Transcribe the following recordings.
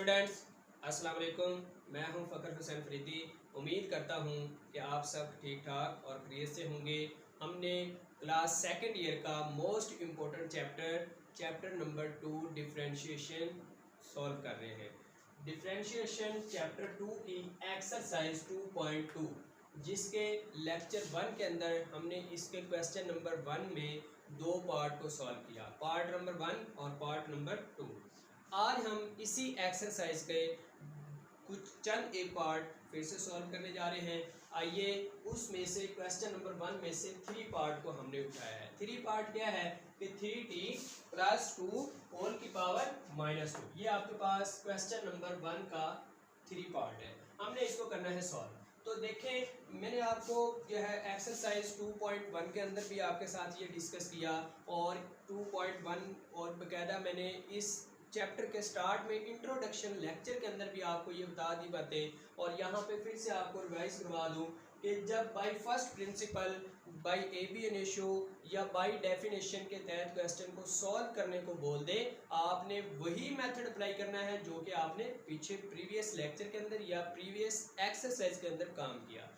Students, अस्सलाम वालेकुम। मैं हूं फ़खर हुसैन फरीदी। उम्मीद करता हूं कि आप सब ठीक ठाक और खैरियत से होंगे। हमने क्लास सेकंड ईयर का most important chapter number 2 differentiation solve कर रहे हैं। डिफरेंशिएशन चैप्टर 2 की एक्सरसाइज 2.2, जिसके लेक्चर 1 के अंदर हमने इसके क्वेश्चन नंबर 1 में दो पार्ट को सॉल्व किया, पार्ट नंबर 1 और पार्ट नंबर 2। आज हम इसी एक्सरसाइज के कुछ चंद एक पार्ट फिर से सॉल्व करने जा रहे हैं। आइए उसमें से क्वेश्चन नंबर 1 में से 3 पार्ट को हमने उठाया है। 3 पार्ट क्या है कि 3t + 2 होल की पावर -2। ये आपके पास क्वेश्चन नंबर 1 का 3 पार्ट है। हमने इसको करना है सॉल्व। तो देखें, मैंने आपको जो है एक्सरसाइज 2.1 के अंदर भी आपके साथ ये डिस्कस किया और 2.1 और बाकायदा मैंने इस चैप्टर के स्टार्ट में इंट्रोडक्शन लेक्चर के अंदर भी आपको ये बता दी बातें, और यहाँ पे फिर से आपको रिवाइज करवा दूँ कि जब by first principle, by AB ratio या बाय डेफिनेशन के तहत क्वेश्चन को सॉल्व करने को बोल दे, आपने वही मेथड अप्लाई करना है जो कि आपने पीछे प्रीवियस लेक्चर के अंदर या प्रीवियस एक्सरसाइज के अंदर काम किया।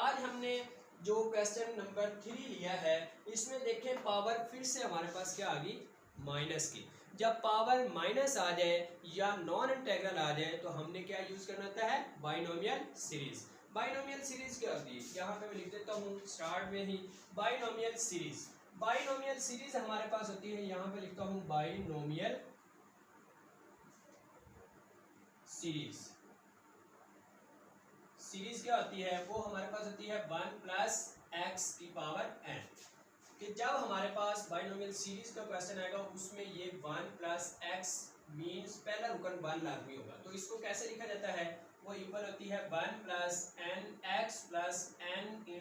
आज हमने जो क्वेश्चन नंबर 3 लिया है, इसमें देखें पावर फिर से हमारे पास क्या आ गई, माइनस की। जब पावर माइनस आ जाए या नॉन इंटेग्रल आ जाए तो हमने क्या यूज करना होता है, बाइनोमियल सीरीज। बाइनोमियल सीरीज क्या होती है, यहाँ पे मैं लिख देता हूँ स्टार्ट में ही, बाइनोमियल सीरीज। बाइनोमियल सीरीज हमारे पास होती है, यहाँ पे लिखता हूँ बाइनोमियल सीरीज। सीरीज क्या होती है, वो हमारे पास होती है 1 + x की पावर n। कि जब हमारे पास बाइनोमियल सीरीज का क्वेश्चन आएगा उसमें ये 1 + x मीन्स पहला रुकन 1 लाजमी होगा। तो इसको कैसे लिखा जाता है, वो इक्वल होती है 1 + nx + n ×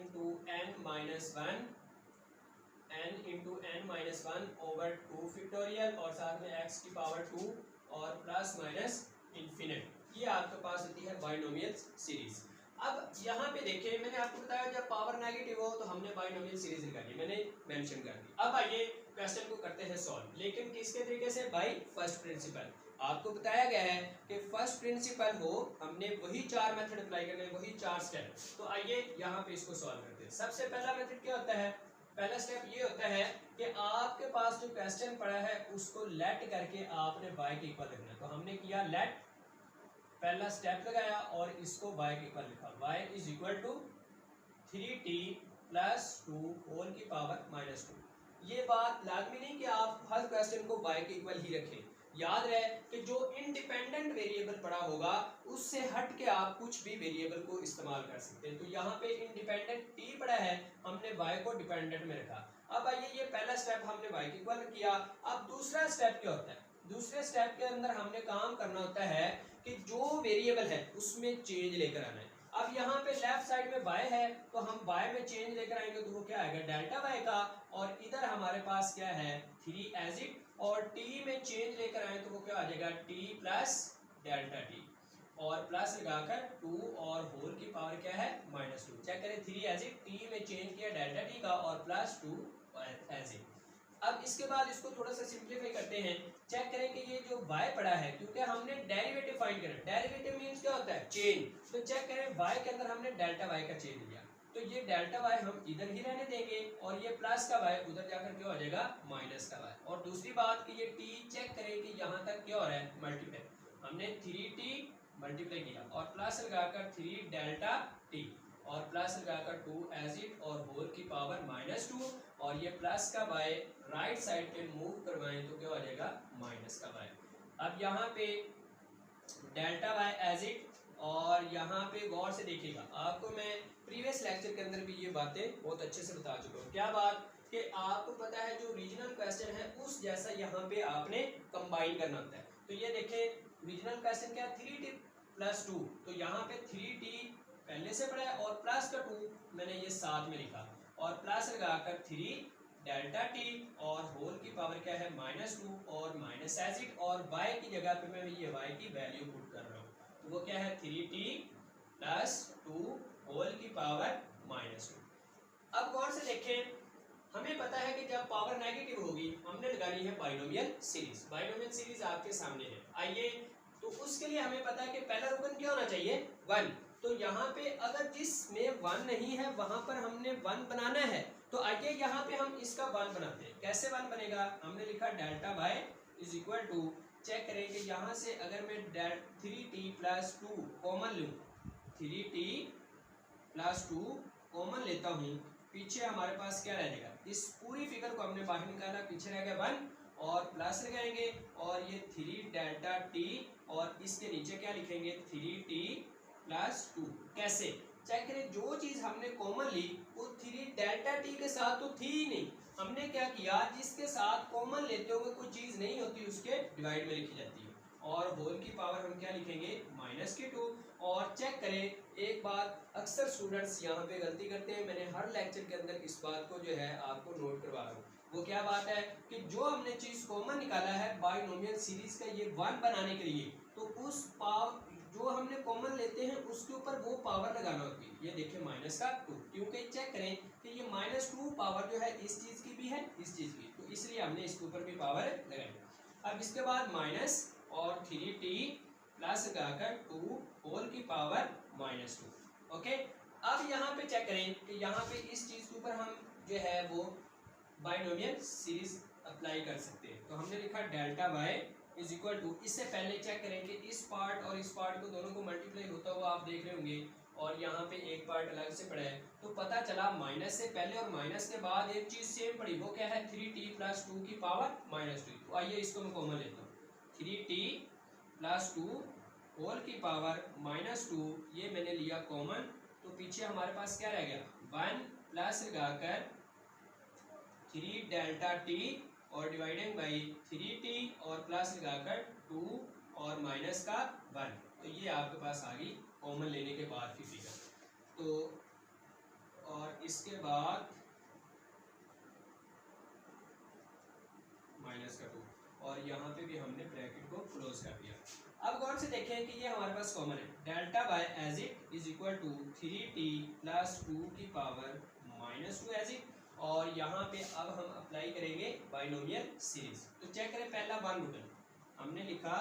n over 2 factorial और साथ में x की पावर 2 और प्लस माइनस इन्फिनिट। ये आपके पास होती है बाइनोमियल सीरीज। अब यहाँ पे देखें, मैंने आपको बताया जब पावर नेगेटिव हो तो हमने बाइनोमियल सीरीज निकाली, मैंने मेंशन कर दी। अब आइए क्वेश्चन को करते हैं सॉल्व, लेकिन किसके तरीके से, बाय फर्स्ट प्रिंसिपल। आपको बताया गया है कि फर्स्ट प्रिंसिपल हो, हमने वही 4 मेथड अप्लाई करने, वही 4 स्टेप। तो आइए यहाँ पे इसको सॉल्व करते हैं। सबसे पहला मेथड क्या होता है, पहला स्टेप ये होता है कि आपके पास जो क्वेश्चन पड़ा है उसको लेट करके आपने y के इक्वल रखना है। तो हमने किया लेट, पहला स्टेप लगाया और इसको y के इक्वल लिखा, y = 3t + 2 होल की पावर -2। ये बात लाजमी नहीं कि आप हर क्वेश्चन को y के इक्वल ही रखें। याद रहे कि जो इंडिपेंडेंट वेरिएबल पड़ा होगा उससे हट के आप कुछ भी वेरिएबल को इस्तेमाल कर सकते हैं। तो यहाँ पे इंडिपेंडेंट t पड़ा है, हमने y को डिपेंडेंट में रखा। अब आइए, ये पहला स्टेप हमने y के इक्वल किया। अब दूसरा स्टेप क्या होता है, दूसरे स्टेप के अंदर हमने काम करना होता है कि जो वेरिएबल है उसमें चेंज लेकर आना है। अब यहाँ पे लेफ्ट साइड में y है तो हम y में चेंज लेकर आएंगे तो वो क्या आएगा, डेल्टा y का, और इधर हमारे पास क्या है 3 एज इट, और t में चेंज लेकर आए तो वो क्या आ जाएगा t + डेल्टा t, और प्लस लगाकर 2 और होल की पावर क्या है -2। चेक करें, 3 एज इट, t में चेंज किया डेल्टा t का और +2 एज इट। अब इसके बाद इसको थोड़ा सा सिंप्लीफाई करते हैं। चेक करें कि ये जो y पड़ा है, क्योंकि हमने डेरिवेटिव फाइंड करना है, डेरिवेटिव मींस क्या होता है, चेंज। तो चेक करें y के अंदर हमने डेल्टा y का चेंज लिया, तो ये डेल्टा y हम इधर ही रहने देंगे और ये प्लस का y उधर जाकर क्या हो जाएगा, माइनस का y। और दूसरी बात कि ये t चेक करें कि यहाँ तक क्या हो रहा है, मल्टीप्लाई, हमने 3t मल्टीप्लाई किया और प्लस लगाकर 3 डेल्टा t और प्लस लगाकर 2 एज इट और होल की पावर -2, और ये प्लस का y राइट साइड पे मूव करवाएं तो क्या हो जाएगा, माइनस का y। अब यहाँ पे डेल्टा y एज इट, और यहाँ पे गौर से देखिएगा, आपको मैं प्रीवियस लेक्चर के अंदर भी ये बातें बहुत अच्छे से बता चुका हूँ। क्या बात कि आपको पता है जो रीजनल क्वेश्चन है उस जैसा यहाँ पे आपने कंबाइन करना होता है। तो ये देखें, रीजनल क्वेश्चन क्या, 3t + 2, तो यहाँ पे 3t पहले से पड़ा है और प्लस का 2 मैंने ये साथ में लिखा, और प्लस लगाकर 3 डेल्टा t और होल की पावर क्या है -2 और माइनस एज इट, और y की जगह पे मैं ये y की वैल्यू पुट कर रहा हूँ, तो वो क्या है 3t + 2 होल की पावर -2। अब गौर से देखें, हमें पता है कि जब पावर नेगेटिव होगी हमने लगानी है बाइनोमियल सीरीज। बाइनोमियल सीरीज आपके सामने है। आइए तो उसके लिए हमें पता है कि पहला रुकन क्या होना चाहिए, 1। तो यहाँ पे अगर जिसमें 1 नहीं है वहां पर हमने 1 बनाना है, तो आइए यहाँ पे हम इसका 1 बनाते हैं। कैसे 1 बनेगा, हमने लिखा delta y is equal to, check करें कि यहाँ से अगर मैं 3t प्लस 2 कॉमन लूँ, 3t प्लस 2 कॉमन लेता हूँ, पीछे हमारे पास क्या रह जाएगा, इस पूरी फिगर को हमने बाहर निकाला, पीछे रह गया 1 और प्लस लगाएंगे और ये 3 डेल्टा टी और इसके नीचे क्या लिखेंगे 3t प्लस 2। कैसे, चेक करें, जो चीज हमने कॉमन ली वो 3 डेल्टा टी के साथ तो थी ही नहीं, हमने क्या किया, जिसके साथ कॉमन लेते हुए कोई चीज नहीं होती उसके डिवाइड में लिखी जाती है, और होल की पावर हम क्या लिखेंगे -2। और चेक करें एक बात, अक्सर स्टूडेंट्स यहाँ पे गलती करते हैं, मैंने हर लेक्चर के अंदर इस बात को जो है आपको नोट करवा रहा हूँ। वो क्या बात है कि जो हमने चीज कॉमन निकाला है बाइनोमियल सीरीज का ये 1 बनाने के लिए, तो उस पावर जो हमने कॉमन लेते हैं उसके ऊपर वो पावर लगाना होती है। ये देखिए -2, क्योंकि चेक करें कि ये -2 पावर जो है इस चीज की भी है इस चीज की, तो इसलिए हमने इसके ऊपर भी पावर लगाई। अब इसके बाद माइनस और 3t प्लस लगाकर 2 होल की पावर -2। ओके, अब यहाँ पे चेक करें कि यहाँ पे इस चीज के ऊपर हम जो है वो बाइनोमियल सीरीज अप्लाई कर सकते हैं। तो हमने लिखा delta y is equal to, इससे पहले चेक करें कि इस पार्ट और इस पार्ट को दोनों को मल्टीप्लाई होता हुआ आप देख रहे होंगे, और यहाँ पे एक पार्ट अलग से पड़ा है, तो पता चला माइनस से पहले और माइनस के बाद एक चीज सेम पड़ी, वो क्या है 3t प्लस 2 की पावर -2। तो आइए इसको मैं कॉमन लेता हूँ, 3t प्लस 2 होल की पावर -2, ये मैंने लिया कॉमन, तो पीछे हमारे पास क्या रह गया 1 प्लस लगाकर 3 डेल्टा टी और डिवाइडिंग बाई 3t और प्लस लगाकर 2 और माइनस का 1। तो ये आपके पास आ गई कॉमन लेने के बाद की फिगर। तो और इसके बाद -2 और यहाँ पे भी हमने ब्रैकेट को क्लोज कर दिया। अब गौर से देखें कि ये हमारे पास कॉमन है, delta by as it is equal to 3t plus 2 की पावर -2 एज इट, और यहाँ पे अब हम अप्लाई करेंगे बाइनोमियल सीरीज। तो चेक करें, पहला 1 रुकन हमने लिखा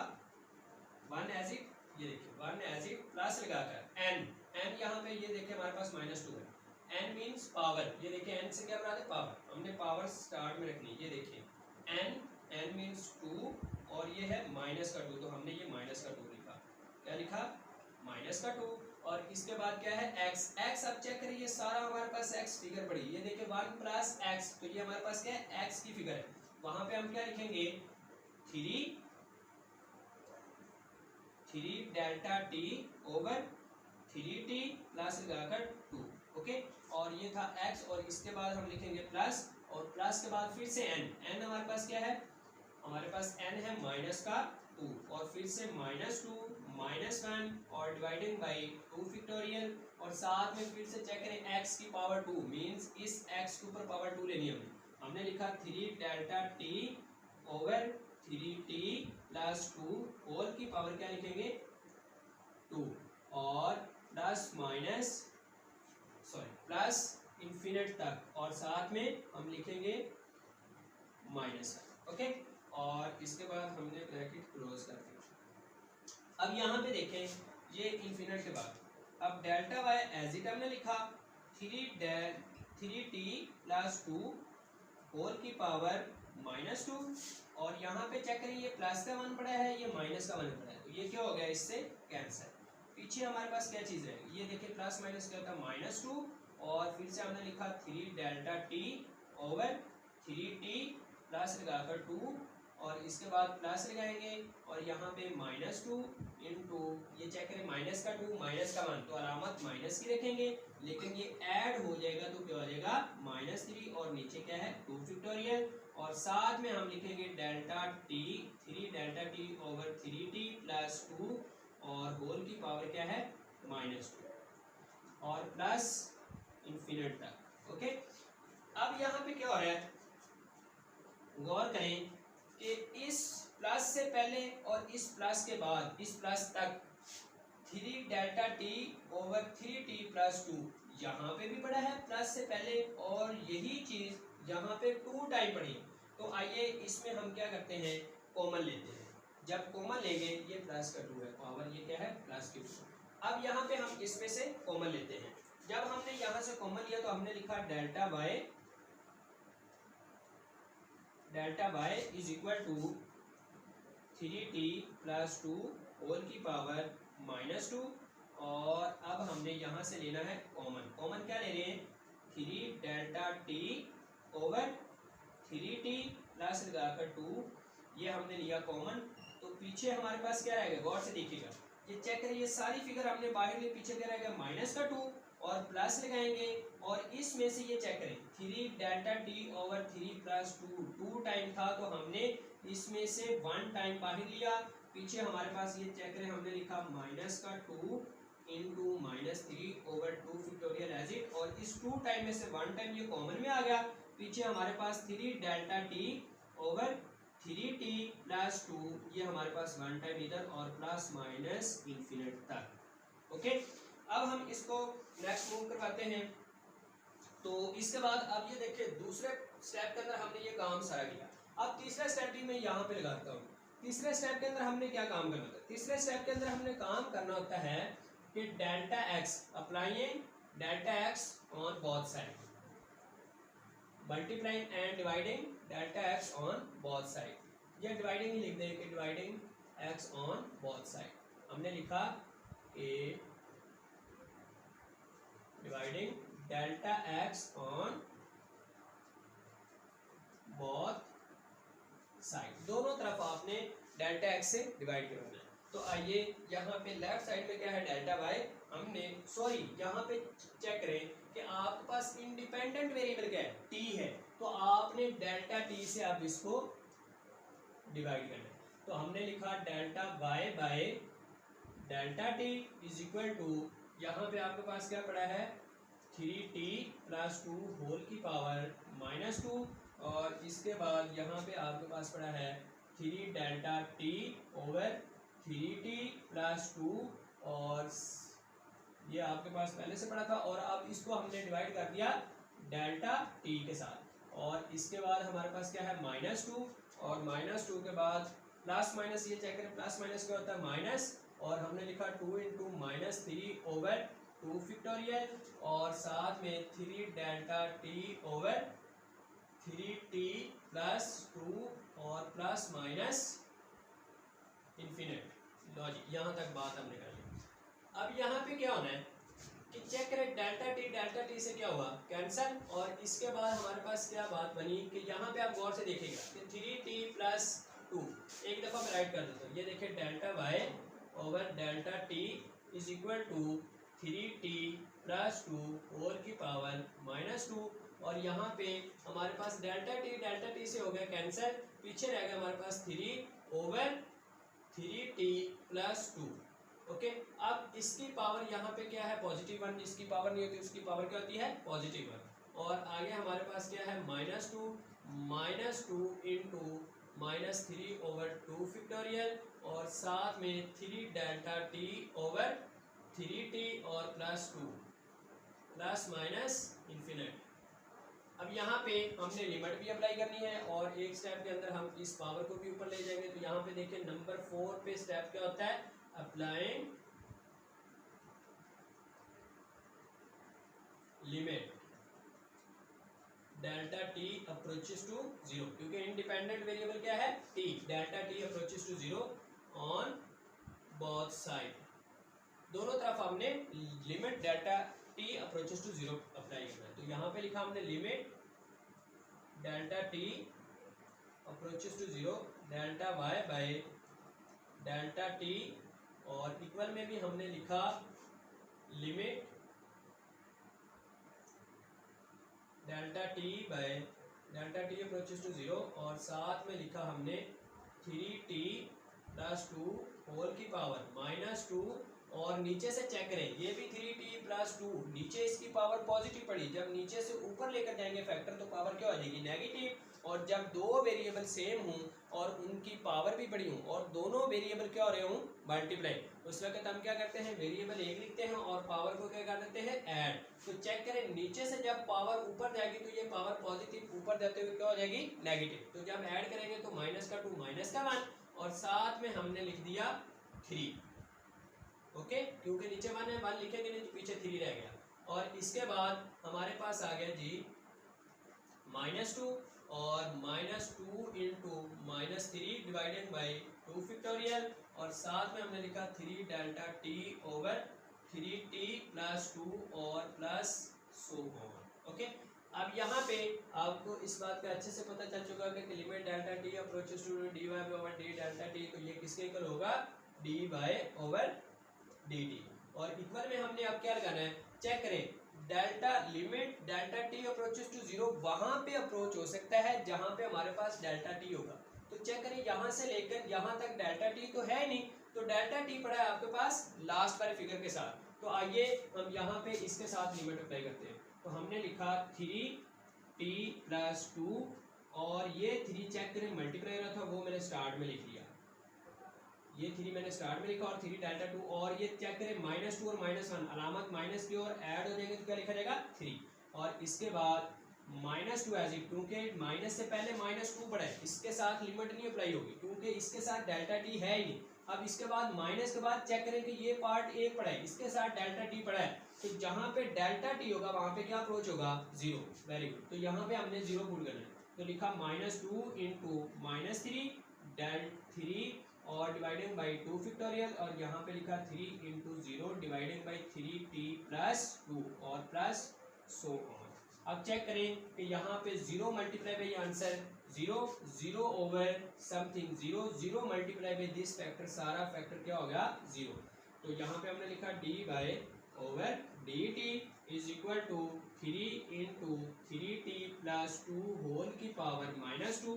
1 एज इट, ये देखिए 1 एज इट प्लस लगाकर n यहाँ पे ये देखिए हमारे पास -2 है, n मीन्स पावर, ये देखिए n से क्या बना है पावर, हमने पावर स्टार्ट में रखनी, ये देखिए n मीन्स 2 और ये है -2, तो हमने ये -2 लिखा, क्या लिखा -2, और इसके बाद क्या है x अब चेक करिए सारा हमारे पास x फिगर पड़ी, ये देखिए 1 प्लस x, तो ये हमारे पास क्या है x की फिगर है, वहां पे हम क्या लिखेंगे 3 delta t over 3t plus लगाकर 2। ओके, और ये था x, और इसके बाद हम लिखेंगे प्लस, और प्लस के बाद फिर से n हमारे पास क्या है, हमारे पास n है -2 और फिर से -2 -1 और डिवाइडिंग बाई 2 फैक्टोरियल, और साथ में फिर से चेक करें x की पावर 2 मींस इस x के ऊपर पावर 2 लेनी हमने लिखा 3 delta t over 3t plus 2 whole की पावर क्या लिखेंगे 2 और प्लस इन्फिनिट तक, और साथ में हम लिखेंगे माइनस। ओके, और इसके बाद हमने ब्रैकेट क्लोज कर दिया। अब यहाँ पे देखें ये इन्फिनिट के बाद, अब डेल्टा वाई एज इट हमने लिखा 3t प्लस 2 होल की पावर -2, और यहाँ पे चेक करें ये प्लस का 1 पड़ा है, ये माइनस का 1 पड़ा है, तो ये क्या हो गया इससे कैंसिल। पीछे हमारे पास क्या चीज़ है, ये देखिए प्लस माइनस क्या था -2, और फिर से हमने लिखा 3 delta t over 3t plus लगाकर 2, और इसके बाद प्लस लगाएंगे, और यहाँ पे -2 इंटू ये चेक करें -2 -1, तो अलामत माइनस की रखेंगे, लेकिन ये ऐड हो जाएगा तो क्या हो जाएगा -3, और नीचे क्या है 2 फैक्टोरियल, और साथ में हम लिखेंगे delta t 3 delta t over 3t plus 2 और होल की पावर क्या है -2 और प्लस इन्फिनिट तक। ओके, अब यहाँ पे क्या हो रहा है, गौर करें कि इस प्लस से पहले और इस प्लस के बाद इस प्लस तक 3 delta t over 3t plus 2 यहाँ पे भी पड़ा है प्लस से पहले, और यही चीज यहाँ पे 2 टाइम पड़ी। तो आइए इसमें हम क्या करते हैं, कॉमन लेते हैं, जब कॉमन लेंगे ये प्लस का 2 है, पावर ये क्या है प्लस की 2। अब यहाँ पे हम इसमें से कॉमन लेते हैं। जब हमने यहाँ से कॉमन लिया तो हमने लिखा delta y is equal to 3t plus 2 whole की पावर माइनस 2। और अब हमने यहाँ से लेना है कॉमन। कॉमन क्या ले रहे हैं 3 delta T over 3t plus लगाकर 2, ये हमने लिया कॉमन। तो पीछे हमारे पास क्या रहेगा, गौर से देखिएगा, ये चेक करिए, ये सारी फिगर हमने बाहर ली, पीछे क्या रहेगा माइनस का 2 और प्लस लगाएंगे। और इसमें से ये चेक करें 3 delta T over 3 plus 2 time था, तो हमने इसमें से 1 टाइम बाहर लिया। पीछे हमारे पास ये चेक करें, हमने लिखा माइनस का 2 into minus 3 over 2 factorial as it, और इस 2 टाइम में से 1 टाइम ये कॉमन में आ गया। पीछे हमारे पास 3 delta T over 3t plus 2, ये हमारे पास 1 टाइम इधर और प्लस माइनस इन्फिनिट तक। ओके, अब हम इसको नेक्स्ट मूव करवाते हैं। तो इसके बाद अब ये देखिए दूसरे स्टेप के अंदर हमने ये काम सारा किया। अब तीसरा स्टेप भी मैं यहाँ पे लगाता हूँ। तीसरे स्टेप के अंदर हमने क्या काम करना होता है, तीसरे स्टेप के अंदर हमने काम करना होता है कि delta x, applying delta x on both side, multiplying and dividing delta x on both side. ये डिवाइडिंग ही लिख दें कि dividing x on both side. हमने लिखा a dividing delta x on both side, दोनों तरफ आपने डेल्टा एक्स से डिवाइड करना है। तो आइए यहाँ पे लेफ्ट साइड में क्या है डेल्टा वाई, हमने सॉरी यहाँ पे चेक करें कि आपके पास इंडिपेंडेंट वेरिएबल क्या है टी है, तो आपने डेल्टा टी से आप इसको डिवाइड करना है। तो हमने लिखा delta y by delta t is equal to, यहाँ पे आपके पास क्या पड़ा है 3t प्लस 2 होल की पावर माइनस 2, और इसके बाद यहाँ पे आपके पास पड़ा है 3 delta T over 3t plus 2, और ये आपके पास पहले से पड़ा था, और अब इसको हमने डिवाइड कर दिया डेल्टा टी के साथ। और इसके बाद हमारे पास क्या है माइनस 2, और माइनस 2 के बाद प्लस माइनस, ये चेक करें प्लस माइनस क्या होता है माइनस, और हमने लिखा 2 इंटू माइनस 3 ओवर 2 फैक्टोरियल, और साथ में 3 delta T over 3t plus 2 और प्लस माइनस इन्फिनिट। लो जी, यहाँ तक बात हमने कर ली। अब यहाँ पे क्या होना है कि चेक करें डेल्टा टी से क्या हुआ कैंसल, और इसके बाद हमारे पास क्या बात बनी कि यहाँ पे आप गौर से देखिएगा कि 3t प्लस 2, एक दफ़ा मैं राइट कर देता हूँ, ये देखिए delta y over delta t is equal to 3t plus 2 whole की पावर माइनस 2, और यहाँ पे हमारे पास डेल्टा टी से हो गया कैंसिल, पीछे रह गया हमारे पास 3 ओवर 3t प्लस 2। ओके, अब इसकी पावर यहाँ पे क्या है पॉजिटिव 1, जिसकी पावर नहीं होती उसकी पावर क्या होती है पॉजिटिव 1, और आगे हमारे पास क्या है minus two into minus 3 over 2 factorial, और साथ में 3 डेल्टा टी ओवर 3t और प्लस 2 प्लस माइनस इन्फिनिट। अब यहाँ पे हमने लिमिट भी अप्लाई करनी है, और एक स्टेप के अंदर हम इस पावर को भी ऊपर ले जाएंगे। तो यहाँ पे देखिए नंबर 4 पे स्टेप क्या होता है, applying limit delta t approaches to 0, क्योंकि इंडिपेंडेंट वेरिएबल क्या है t, delta t approaches to 0 on both side, दोनों तरफ हमने limit delta t approaches to 0 apply करना है। तो यहाँ पे लिखा हमने limit delta t approaches to 0 delta y by delta t, और इक्वल में भी हमने लिखा limit delta t by delta t approaches to 0, और साथ में लिखा हमने 3t प्लस 2 होल की पावर माइनस 2, और नीचे से चेक करें ये भी 3t प्लस 2, नीचे इसकी पावर पॉजिटिव पड़ी, जब नीचे से ऊपर लेकर जाएंगे फैक्टर तो पावर क्या हो जाएगी नेगेटिव, और जब दो वेरिएबल सेम हों और उनकी पावर भी बड़ी हों और दोनों वेरिएबल क्या हो रहे हों मल्टीप्लाई, उस वक्त हम क्या करते हैं वेरिएबल एक लिखते हैं और पावर को क्या कर देते हैं ऐड। तो चेक करें नीचे से जब पावर ऊपर जाएगी तो ये पावर पॉजिटिव ऊपर जाते हुए क्या हो जाएगी नेगेटिव, तो जब ऐड करेंगे तो माइनस का 2 माइनस का 1, और साथ में हमने लिख दिया 3, ओके, क्योंकि नीचे 1 है, 1 लिखेंगे नहीं तो पीछे 3 रह गया। और इसके बाद हमारे पास आ गया जी -2 और -2 इंटू -3 डिवाइडेड बाई 2 फैक्टोरियल और साथ में हमने लिखा 3 delta T over 3t plus 2 और प्लस सो ऑन, ओके। अब यहाँ पे आपको इस बात का अच्छे से पता चल चुका है कि limit delta t approaches to dy over d delta t, तो ये किसके इक्वल होगा, dy ओवर dt। और इक्वल में हमने अब क्या लगाना है, चेक करें delta limit delta t approaches to 0 वहां पे अप्रोच हो सकता है जहां पे हमारे पास डेल्टा टी होगा। तो चेक करें यहाँ से लेकर यहाँ तक डेल्टा टी तो है नहीं, तो डेल्टा टी पड़ा है आपके पास लास्ट वाले फिगर के साथ। तो आइए हम यहाँ पे इसके साथ लिमिट अप्लाई करते हैं। तो हमने लिखा 3t प्लस 2 और ये 3 चेक करें मल्टीप्लाई रहा था वो मैंने स्टार्ट में लिख लिया, ये 3 मैंने स्टार्ट में लिखा और 3 डेल्टा 2 और ये चेक करें -2 और -1 अलामत माइनस की और ऐड हो जाएंगे तो क्या लिखा जाएगा 3 और इसके बाद -2 एज इट, क्योंकि माइनस से पहले -2 पड़ा है, इसके साथ लिमिट नहीं अप्लाई होगी क्योंकि इसके साथ डेल्टा टी है ही नहीं। अब इसके बाद माइनस के बाद चेक करें कि ये पार्ट 1 पड़ा है, इसके साथ डेल्टा टी पड़ा है, तो जहाँ पे डेल्टा टी होगा वहाँ पे क्या अप्रोच होगा 0, वेरी गुड। तो यहाँ पे हमने 0 पुट करना है, तो लिखा -2 इंटू -3 डेल 3 और डिवाइडेड बाई 2 फैक्टोरियल और यहाँ पे लिखा 3 into 0 divided by 3t plus 2 और प्लस सो ऑन। अब चेक करें कि यहाँ पे 0 multiply by answer 0, 0 over something 0, 0 multiply by this factor, सारा फैक्टर क्या हो गया 0। तो यहाँ पे हमने लिखा d by over d t is equal to 3 into 3t plus 2 whole की पावर -2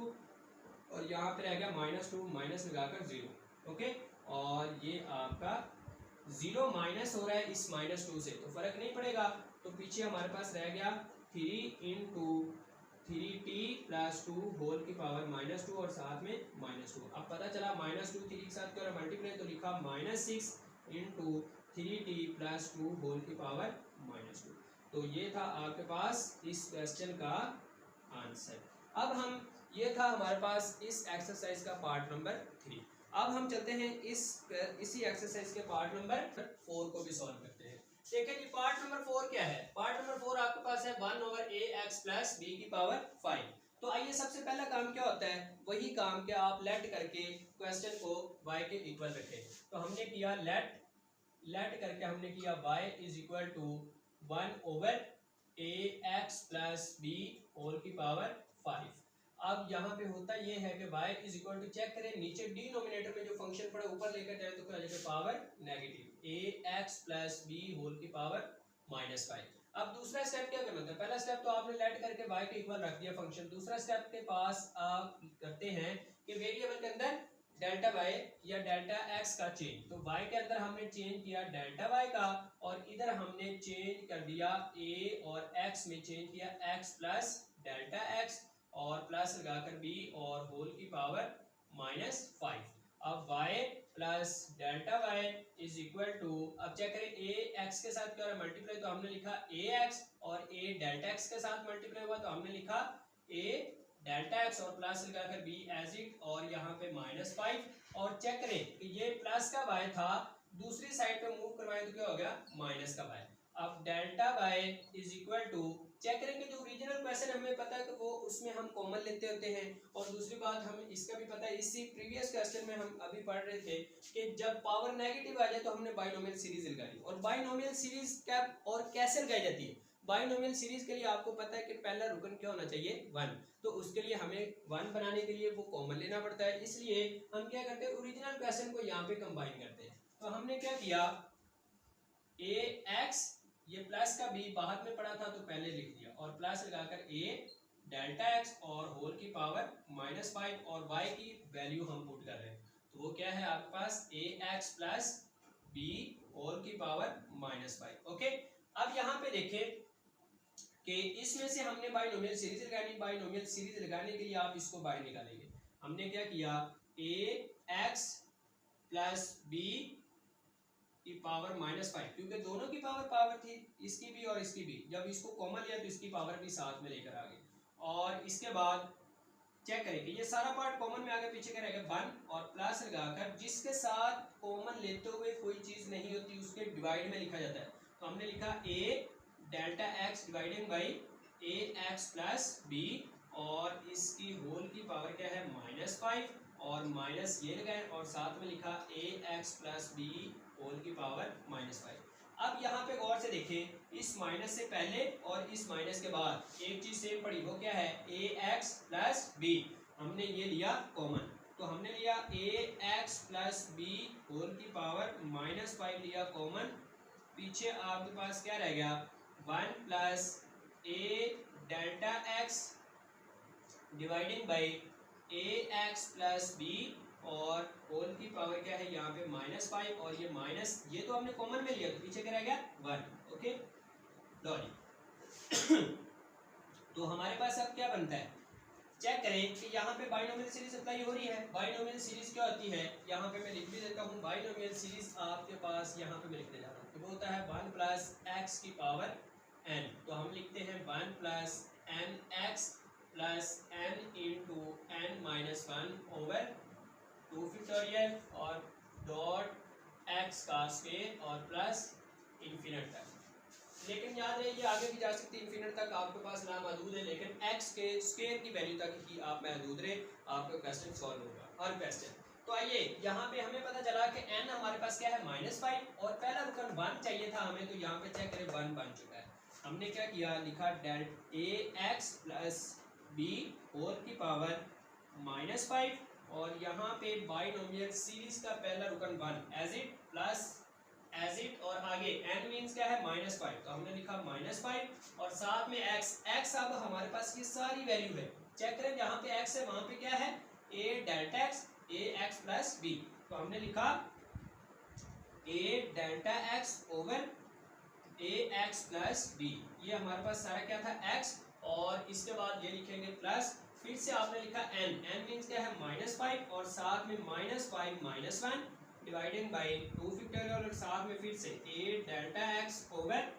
और यहाँ पे रह गया -2 माइनस लगाकर 0, ओके। और ये आपका 0 माइनस हो रहा है इस -2 से तो फर्क नहीं पड़ेगा, तो पीछे हमारे पास रह गया 3 इंटू 3t प्लस 2 होल की पावर -2 और साथ में -2। अब पता चला -2 3 के साथ क्या मल्टीप्लाई, तो लिखा -6 इंटू 3t प्लस 2 होल की पावर -2। तो ये था आपके पास इस क्वेश्चन का आंसर। अब हम ये था हमारे पास इस एक्सरसाइज का पार्ट नंबर 3। अब हम चलते हैं इसी एक्सरसाइज के पार्ट नंबर 4 को भी सॉल्व करते हैं। देखिए जी पार्ट नंबर 4 क्या है, पार्ट नंबर 4 आपके पास है 1 over a x plus B की पावर 5। तो आइए सबसे पहला काम क्या होता है, वही काम कि आप लेट करके क्वेश्चन को y के इक्वल रखें। तो हमने किया लेट करके हमने किया y is equal to 1 over a x plus b whole की पावर 5। अब यहाँ पे होता ये है कि y is equal to, check करें नीचे डिनोमिनेटर में जो फंक्शन पड़ा ऊपर लेकर जाए तो क्या हो जाएगा पावर नेगेटिव ए एक्स प्लस बी होल की पावर -5। अब दूसरा स्टेप क्या करना था, पहला स्टेप तो आपने लेट करके y के इक्वल रख दिया फंक्शन। दूसरा स्टेप के पास आप करते हैं कि वेरिएबल के अंदर डेल्टा y या डेल्टा x का चेंज, तो y के अंदर हमने चेंज किया डेल्टा y का और इधर हमने चेंज कर दिया a और x में चेंज किया x प्लस डेल्टा x और प्लस लगाकर b और होल की पावर -5। अब y plus delta y is equal to, अब चेक करें a x के साथ क्या हो रहा है मल्टीप्लाई, तो हमने लिखा a x और a डेल्टा x के साथ मल्टीप्लाई हुआ तो हमने लिखा a डेल्टा x और प्लस लगाकर b एज इट और यहाँ पे -5। और चेक करें कि ये प्लस का y था, दूसरी साइड पे मूव करवाएं तो क्या हो गया माइनस का y। अब delta y is equal to, check करेंगे जो ओरिजिनल क्वेश्चन हमें पता है कि वो उसमें हम कॉमन लेते होते हैं। और दूसरी बात हमें इसका भी पता है, इसी प्रीवियस क्वेश्चन में हम अभी पढ़ रहे थे कि जब पावर नेगेटिव आ जाए तो हमने बाइनोमियल सीरीज लगानी। और बाइनोमियल सीरीज क्या और कैसे लगाई जाती है, बाइनोमियल सीरीज के लिए आपको पता है कि पहला रुकन क्या होना चाहिए 1, तो उसके लिए हमें 1 बनाने के लिए वो कॉमन लेना पड़ता है। इसलिए हम क्या करते हैं ओरिजिनल क्वेश्चन को यहाँ पे कंबाइन करते हैं। तो हमने क्या किया ए एक्स, ये प्लस का b बाद में पड़ा था तो पहले लिख दिया और प्लस लगाकर a डेल्टा x और होल की पावर -5 और y की वैल्यू हम पुट कर रहे हैं, तो वो क्या है आपके पास a x plus b whole की पावर -5, ओके। अब यहाँ पे देखें कि इसमें से हमने बाइनोमियल सीरीज लगानी, बाइनोमियल सीरीज लगाने के लिए आप इसको बाहर निकालेंगे। हमने क्या किया a x प्लस b की पावर -5, क्योंकि दोनों की पावर थी, इसकी भी और इसकी भी, जब इसको कॉमन लिया तो इसकी पावर भी साथ में लेकर आ गए। और इसके बाद चेक करें कि ये सारा पार्ट कॉमन में आगे पीछे क्या रहेगा 1 और प्लस लगाकर जिसके साथ कॉमन लेते हुए कोई चीज नहीं होती उसके डिवाइड में लिखा जाता है। तो हमने लिखा a delta x dividing by a x plus b और इसकी होल की पावर क्या है -5 और माइनस ये लगाए और साथ में लिखा ए एक्स प्लस बी होल की पावर -5। अब यहाँ पे गौर से देखें इस माइनस से पहले और इस माइनस के बाद एक चीज सेम पड़ी वो क्या है ए एक्स प्लस बी, हमने ये लिया कॉमन। तो हमने लिया ए एक्स प्लस बी होल की पावर -5 लिया कॉमन। पीछे आपके पास क्या रह गया 1 plus a delta x dividing by a x plus b और होल की पावर क्या है यहाँ पे -5 और ये माइनस ये तो हमने कॉमन में लिया तो पीछे क्या रह गया 1। ओके लॉजिक तो हमारे पास अब क्या बनता है चेक करें कि यहाँ पे बाइनोमियल सीरीज अप्लाई हो रही है। बाइनोमियल सीरीज क्या होती है यहाँ पे मैं लिख भी देता हूँ। बाइनोमियल सीरीज आपके पास यहाँ पे मैं लिखते जा रहा हूँ तो वो होता है 1 प्लस एक्स की पावर n। तो हम लिखते हैं 1 plus n x plus n into n minus 1 over 2 factorial और डॉट x का स्क्वायर और प्लस इन्फिनिट तक। लेकिन याद रहे ये आगे भी जा सकती है इन्फिनिट तक आपके पास ना महदूद है, लेकिन x के स्क्वायर की वैल्यू तक ही आप महदूद रहे आपका क्वेश्चन सॉल्व होगा हर क्वेश्चन। तो आइए यहाँ पे हमें पता चला कि n हमारे पास क्या है -5 और पहला रुकन 1 चाहिए था हमें, तो यहाँ पे चेक करें 1 बन चुका है। हमने क्या किया लिखा del A x plus b whole की पावर -5 और यहाँ पे बाइनोमियल सीरीज का पहला रुकन 1 as it plus as it और आगे n मींस क्या है -5 तो हमने लिखा -5 और साथ में x अब हमारे पास ये सारी वैल्यू है। चेक करें जहाँ पे x है वहाँ पे क्या है a delta x a x plus b। तो हमने लिखा a delta x over a x plus b। ये हमारे पास सारा क्या था x और इसके बाद ये लिखेंगे प्लस फिर से आपने लिखा n मींस क्या है -5 और साथ में -5 -1 डिवाइडिंग बाई 2 फैक्टोरियल और साथ में फिर से a delta x over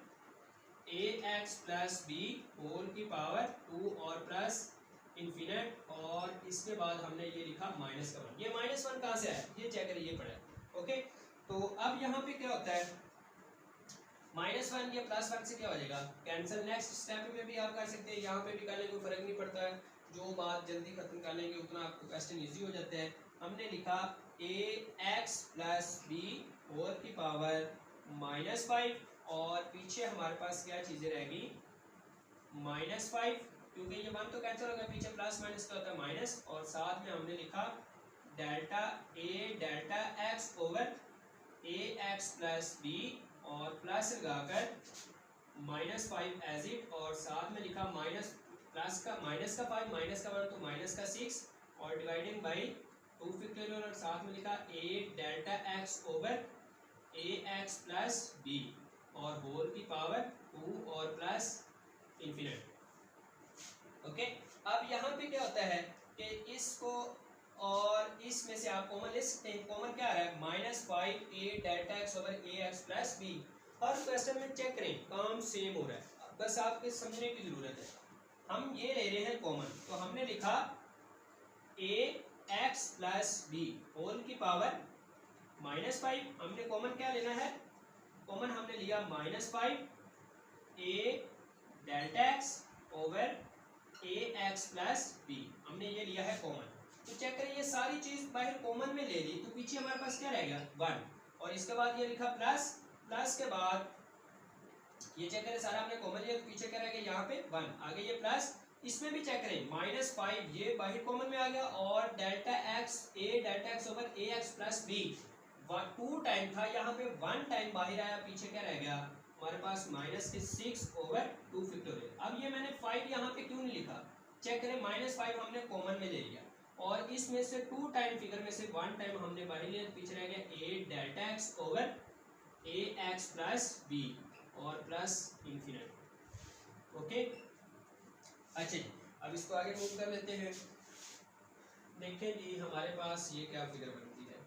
a x plus b whole की पावर 2 और प्लस इन्फिनिट और इसके बाद हमने ये लिखा -1। ये -1 कहाँ से आया ये चेक करिए पड़ा है। ओके तो अब यहाँ पे क्या होता है -1 ये +1 से क्या हो जाएगा कैंसिल। नेक्स्ट स्टेप में भी आप कर सकते हैं, यहाँ पे भी करने कोई फर्क नहीं पड़ता है, जो बात जल्दी खत्म कर लेंगे उतना आपको क्वेश्चन इजी हो जाता है। हमने लिखा ax प्लस बी होल की पावर -5 और पीछे हमारे पास क्या चीज़ें रहेगी -5 क्योंकि ये 1 तो कैंसिल हो गया, पीछे प्लस माइनस का होता है माइनस और साथ में हमने लिखा delta a delta x over ax plus b और प्लस लगाकर -5 एज इट और साथ में लिखा माइनस का 5 माइनस का 1 तो माइनस का 6 और डिवाइडिंग बाई 2 फैक्टोरियल और साथ में लिखा a delta x over ax plus b और होल की पावर 2 और प्लस इन्फिनिट। ओके अब यहाँ पे क्या होता है कि इसको और इसमें से आप कॉमन ले सकते हैं। कॉमन क्या आ रहा है -5 a delta x over ax plus b। Her question में चेक करें काम सेम हो रहा है, बस आपके समझने की जरूरत है। हम ये ले रहे हैं कॉमन तो हमने लिखा ax प्लस b होल की पावर -5। हमने कॉमन क्या लेना है कॉमन हमने लिया -5 a delta x over ax plus b हमने ये लिया है कॉमन। तो चेक करें ये सारी चीज बाहर कॉमन में ले ली तो पीछे हमारे पास क्या रहेगा 1 और इसके बाद ये लिखा प्लस के बाद ये चेक करें सारा हमने कॉमन लिया तो पीछे क्या रहेगा यहाँ पे 1 आगे ये प्लस इसमें भी चेक करें -5 ये बाहर कॉमन में आ गया और delta x a delta x over ax plus b 2 time था यहाँ पे 1 टाइम बाहर आया पीछे क्या रह गया हमारे पास -6 ओवर 2 फैक्टोरियल। अब ये मैंने 5 यहाँ पे क्यों नहीं लिखा चेक करें -5 हमने कॉमन में ले लिया और इसमें से 2 टाइम फिगर में से 1 टाइम हमने बाहर लिया पीछे रह गया a delta x over ax plus b और प्लस इन्फिनिट। ओके अच्छा जी अब इसको आगे मूव कर लेते हैं। देखें जी हमारे पास ये क्या फिगर बनती है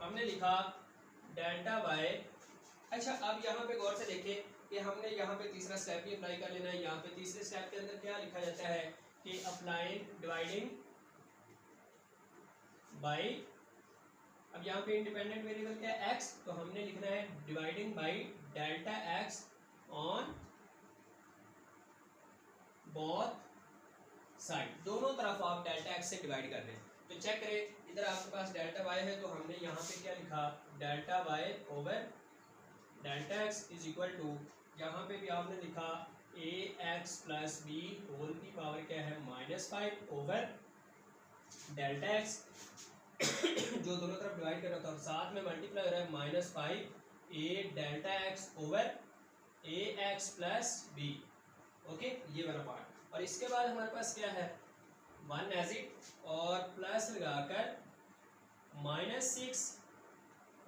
हमने लिखा डेल्टा बाय अच्छा अब यहाँ पे गौर से देखें कि हमने यहाँ पे तीसरा स्टेप भी अप्लाई कर लेना है। यहाँ पे तीसरे स्टेप के अंदर क्या लिखा जाता है कि अप्लाइंग डिवाइडिंग बाई, अब यहाँ पे इंडिपेंडेंट वेरिएबल क्या है x, तो हमने लिखना है dividing by delta x on both side, दोनों तरफ आप डेल्टा x से डिवाइड कर रहे हैं। तो चेक करें, इधर आपके पास डेल्टा y है, तो हमने यहाँ पे क्या लिखा, delta y over delta x is equal to, यहाँ पे भी आपने लिखा ax प्लस बी होल की पावर क्या है -5 ओवर डेल्टा x जो दोनों तरफ डिवाइड कर रहा था और साथ में मल्टीप्लाई हो रहा है -5 a delta x over ax plus b. Okay, ये वाला पार्ट। और इसके बाद हमारे पास क्या है 1 एज इट और प्लस लगाकर -6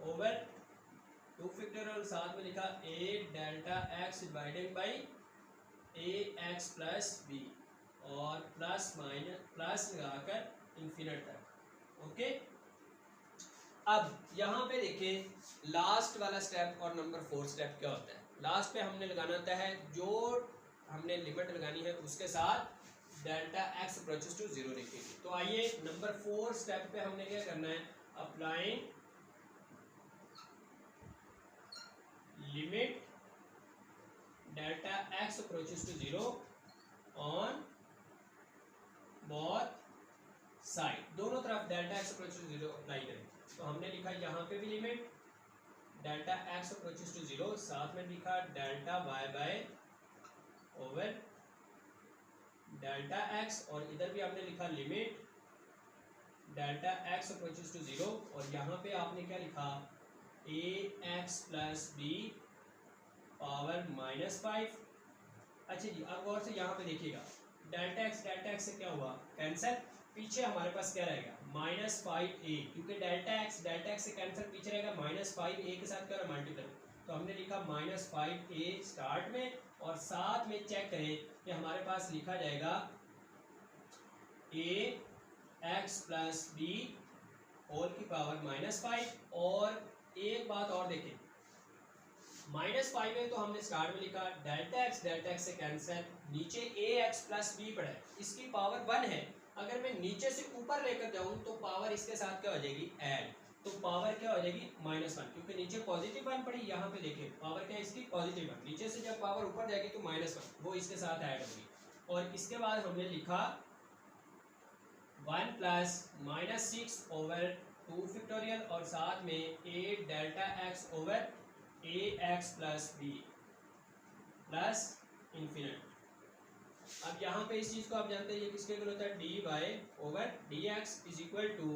ओवर 2 फैक्टोरियल, साथ में लिखा a delta x divided by ax plus b और प्लस लगाकर इन्फिनिट तक। ओके, अब यहाँ पे देखिए लास्ट वाला स्टेप और नंबर 4 स्टेप क्या होता है। लास्ट पे हमने लगाना होता है, जो हमने लिमिट लगानी है उसके साथ डेल्टा x अप्रोचेस टू 0 लिखेंगे। तो आइए नंबर 4 स्टेप पे हमने क्या करना है, applying limit delta x approaches to 0 on both side, दोनों तरफ delta x approaches to 0 apply करें। तो हमने लिखा यहाँ पे भी limit delta x approaches to 0, साथ में लिखा delta y by over delta x, और इधर भी आपने लिखा limit delta x approaches to 0, और यहाँ पे आपने क्या लिखा ax प्लस बी पावर -5। अच्छा जी, अब गौर से यहाँ पे देखिएगा, डेल्टा x से क्या हुआ कैंसिल, पीछे हमारे पास क्या रहेगा -5a, क्योंकि डेल्टा x से कैंसिल, पीछे रहेगा -5a के साथ क्या हो रहा है मल्टीप्लाई, तो हमने लिखा -5a स्टार्ट में, और साथ में चेक करें कि हमारे पास लिखा जाएगा ax प्लस बी होल की पावर -5। और एक बात और देखें, -5 है तो हमने स्टार्ट में लिखा डेल्टा x से कैंसिल, नीचे ax प्लस बी पड़ा है, इसकी पावर 1 है, अगर मैं नीचे से ऊपर लेकर जाऊं तो पावर इसके साथ क्या हो जाएगी ऐड, तो पावर क्या हो जाएगी -1, क्योंकि नीचे पॉजिटिव 1 पड़ी, यहाँ पे देखिए पावर क्या है इसकी पॉजिटिव 1, नीचे से जब पावर ऊपर जाएगी तो -1 वो इसके साथ ऐड होगी। और इसके बाद हमने लिखा 1 प्लस -6 ओवर 2 फैक्टोरियल, और साथ में a delta x over ax plus b plus infinite. अब यहाँ पे इस चीज को आप जानते हैं ये किसके इक्वल होता है, dy over dx is equal to,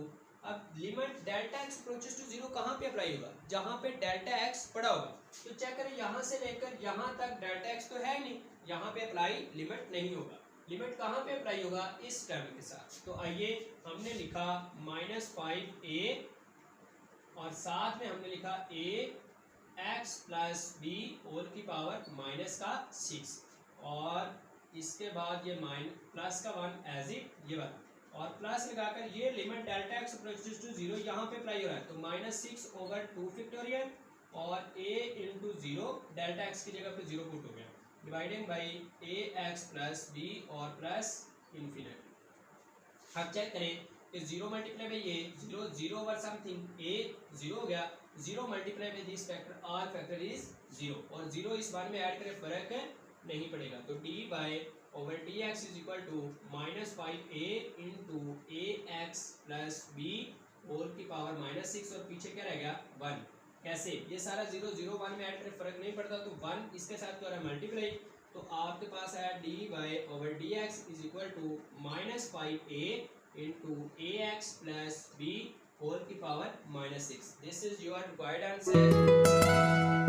अब limit delta x approaches to 0 कहाँ पे अप्लाई होगा, जहाँ पे डेल्टा x पड़ा होगा। तो चेक करें यहाँ से लेकर यहाँ तक डेल्टा x तो है नहीं, यहाँ पे अप्लाई लिमिट नहीं होगा, लिमिट कहाँ पे अप्लाई होगा इस टर्म के साथ। तो आइए हमने लिखा -5a और साथ में हमने लिखा ax प्लस बी होल की पावर -6, और इसके बाद ये प्लस का 1 एज इट ये वाला, और प्लस लगाकर ये limit delta x approaches to 0 यहाँ पे अप्लाई हो रहा है, तो -6 ओवर 2 फैक्टोरियल और a इंटू 0 डेल्टा x की जगह पे 0 पुट हो गया, dividing by ax plus b और प्लस इन्फिनिट। अब चेक करें कि 0 मल्टीप्लाई बाई ये 0 ओवर समथिंग, a 0 हो गया, 0 multiply by this factor, all factor is 0, और 0 इस बार में ऐड करें फर्क नहीं पड़ेगा, तो dy over dx is equal to -5a into ax plus b whole की पावर -6, और पीछे क्या रहेगा 1। कैसे, ये सारा 0 0 1 में ऐड करें फर्क नहीं पड़ता, तो 1 इसके साथ क्या हो रहा है मल्टीप्लाई, तो आपके पास है dy over dx is equal to -5a into ax plus b whole की power -6। This is your required answer.